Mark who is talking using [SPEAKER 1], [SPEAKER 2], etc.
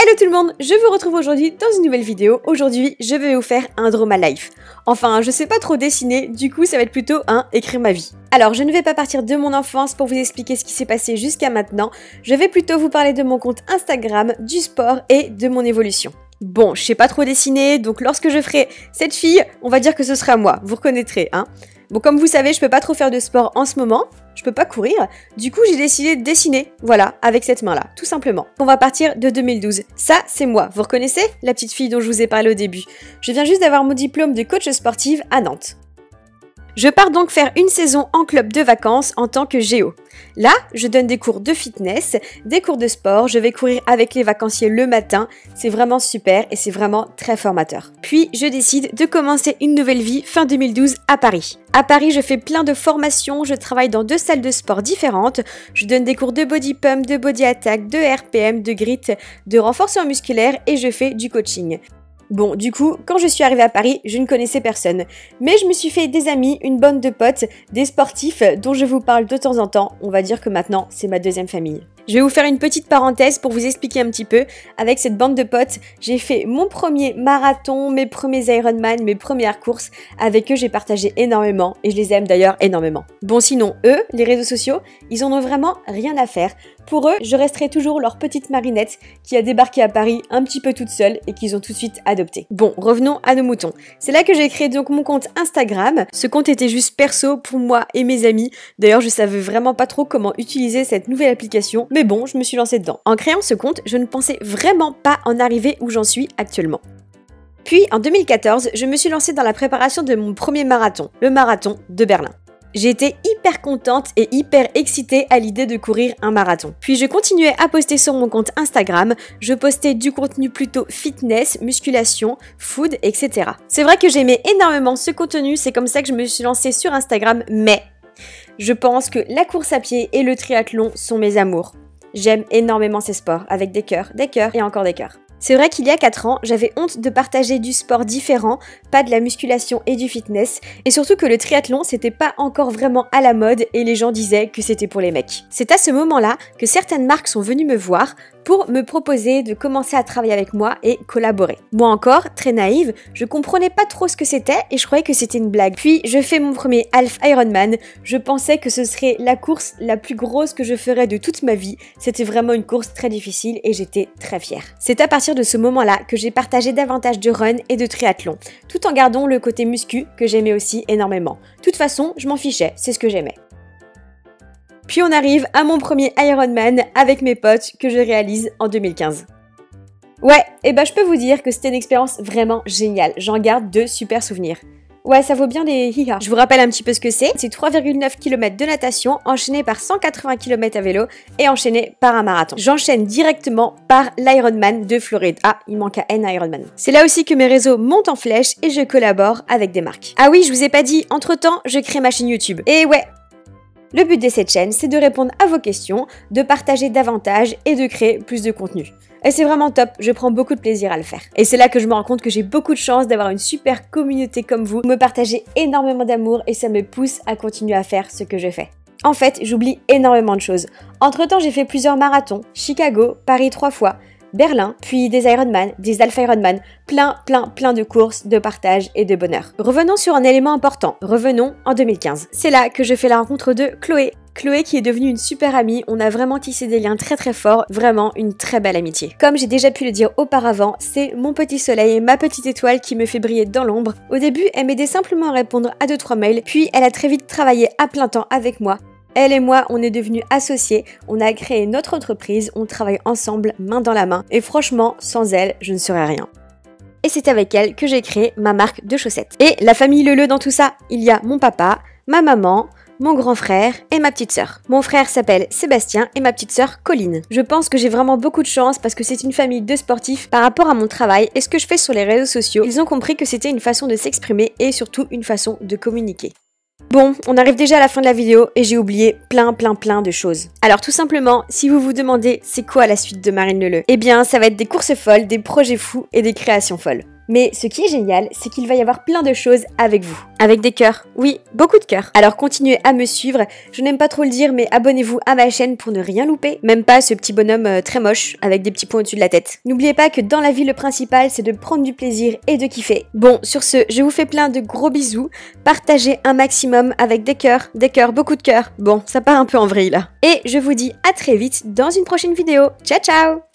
[SPEAKER 1] Hello tout le monde, je vous retrouve aujourd'hui dans une nouvelle vidéo. Aujourd'hui, je vais vous faire un Draw My Life. Enfin, je sais pas trop dessiner, du coup ça va être plutôt un écrire ma vie. Alors, je ne vais pas partir de mon enfance pour vous expliquer ce qui s'est passé jusqu'à maintenant. Je vais plutôt vous parler de mon compte Instagram, du sport et de mon évolution. Bon, je sais pas trop dessiner, donc lorsque je ferai cette fille, on va dire que ce sera moi, vous reconnaîtrez, hein. Bon, comme vous savez, je peux pas trop faire de sport en ce moment, je peux pas courir, du coup j'ai décidé de dessiner, voilà, avec cette main-là, tout simplement. On va partir de 2012. Ça, c'est moi, vous reconnaissez la petite fille dont je vous ai parlé au début? Je viens juste d'avoir mon diplôme de coach sportive à Nantes. Je pars donc faire une saison en club de vacances en tant que géo. Là, je donne des cours de fitness, des cours de sport, je vais courir avec les vacanciers le matin, c'est vraiment super et c'est vraiment très formateur. Puis, je décide de commencer une nouvelle vie fin 2012 à Paris. À Paris, je fais plein de formations, je travaille dans 2 salles de sport différentes, je donne des cours de body pump, de body attack, de RPM, de grit, de renforcement musculaire et je fais du coaching. Bon, du coup, quand je suis arrivée à Paris, je ne connaissais personne. Mais je me suis fait des amis, une bande de potes, des sportifs dont je vous parle de temps en temps. On va dire que maintenant, c'est ma deuxième famille. Je vais vous faire une petite parenthèse pour vous expliquer un petit peu. Avec cette bande de potes, j'ai fait mon premier marathon, mes premiers Ironman, mes premières courses. Avec eux, j'ai partagé énormément et je les aime d'ailleurs énormément. Bon, sinon, eux, les réseaux sociaux, ils en ont vraiment rien à faire. Pour eux, je resterai toujours leur petite Marinette qui a débarqué à Paris un petit peu toute seule et qu'ils ont tout de suite adopté. Bon, revenons à nos moutons. C'est là que j'ai créé donc mon compte Instagram. Ce compte était juste perso pour moi et mes amis. D'ailleurs, je savais vraiment pas trop comment utiliser cette nouvelle application, mais bon, je me suis lancée dedans. En créant ce compte, je ne pensais vraiment pas en arriver où j'en suis actuellement. Puis, en 2014, je me suis lancée dans la préparation de mon premier marathon, le marathon de Berlin. J'ai été hyper contente et hyper excitée à l'idée de courir un marathon. Puis je continuais à poster sur mon compte Instagram, je postais du contenu plutôt fitness, musculation, food, etc. C'est vrai que j'aimais énormément ce contenu, c'est comme ça que je me suis lancée sur Instagram, mais je pense que la course à pied et le triathlon sont mes amours. J'aime énormément ces sports, avec des cœurs et encore des cœurs. C'est vrai qu'il y a 4 ans, j'avais honte de partager du sport différent, pas de la musculation et du fitness, et surtout que le triathlon c'était pas encore vraiment à la mode et les gens disaient que c'était pour les mecs. C'est à ce moment-là que certaines marques sont venues me voir pour me proposer de commencer à travailler avec moi et collaborer. Moi encore, très naïve, je comprenais pas trop ce que c'était et je croyais que c'était une blague. Puis je fais mon premier half Ironman, je pensais que ce serait la course la plus grosse que je ferais de toute ma vie. C'était vraiment une course très difficile et j'étais très fière. C'est à partir de ce moment-là que j'ai partagé davantage de run et de triathlon, tout en gardant le côté muscu que j'aimais aussi énormément. De toute façon, je m'en fichais, c'est ce que j'aimais. Puis on arrive à mon premier Ironman avec mes potes que je réalise en 2015. Ouais, et bah je peux vous dire que c'était une expérience vraiment géniale, j'en garde de super souvenirs. Ouais, ça vaut bien des hiha. Je vous rappelle un petit peu ce que c'est 3,9 km de natation enchaîné par 180 km à vélo et enchaîné par un marathon. J'enchaîne directement par l'Ironman de Floride. Ah, il manque à N Ironman. C'est là aussi que mes réseaux montent en flèche et je collabore avec des marques. Ah oui, je vous ai pas dit, entre-temps, je crée ma chaîne YouTube. Et ouais, le but de cette chaîne, c'est de répondre à vos questions, de partager davantage et de créer plus de contenu. Et c'est vraiment top, je prends beaucoup de plaisir à le faire. Et c'est là que je me rends compte que j'ai beaucoup de chance d'avoir une super communauté comme vous. Vous me partagez énormément d'amour et ça me pousse à continuer à faire ce que je fais. En fait, j'oublie énormément de choses. Entre-temps, j'ai fait plusieurs marathons, Chicago, Paris 3 fois, Berlin, puis des Ironman, des Alpha Ironman, plein de courses, de partage et de bonheur. Revenons sur un élément important, revenons en 2015. C'est là que je fais la rencontre de Chloé. Chloé qui est devenue une super amie, on a vraiment tissé des liens très forts, vraiment une très belle amitié. Comme j'ai déjà pu le dire auparavant, c'est mon petit soleil, ma petite étoile qui me fait briller dans l'ombre. Au début, elle m'aidait simplement à répondre à 2-3 mails, puis elle a très vite travaillé à plein temps avec moi. Elle et moi, on est devenus associés, on a créé notre entreprise, on travaille ensemble, main dans la main, et franchement, sans elle, je ne serais rien. Et c'est avec elle que j'ai créé ma marque de chaussettes. Et la famille Leleu dans tout ça, il y a mon papa, ma maman, mon grand frère et ma petite sœur. Mon frère s'appelle Sébastien et ma petite sœur Colline. Je pense que j'ai vraiment beaucoup de chance parce que c'est une famille de sportifs. Par rapport à mon travail et ce que je fais sur les réseaux sociaux, ils ont compris que c'était une façon de s'exprimer et surtout une façon de communiquer. Bon, on arrive déjà à la fin de la vidéo et j'ai oublié plein de choses. Alors tout simplement, si vous vous demandez c'est quoi la suite de Marine Leleu, eh bien ça va être des courses folles, des projets fous et des créations folles. Mais ce qui est génial, c'est qu'il va y avoir plein de choses avec vous. Avec des cœurs. Oui, beaucoup de cœurs. Alors continuez à me suivre. Je n'aime pas trop le dire, mais abonnez-vous à ma chaîne pour ne rien louper. Même pas ce petit bonhomme très moche avec des petits points au-dessus de la tête. N'oubliez pas que dans la vie, le principal, c'est de prendre du plaisir et de kiffer. Bon, sur ce, je vous fais plein de gros bisous. Partagez un maximum avec des cœurs, beaucoup de cœurs. Bon, ça part un peu en vrille là. Et je vous dis à très vite dans une prochaine vidéo. Ciao ciao!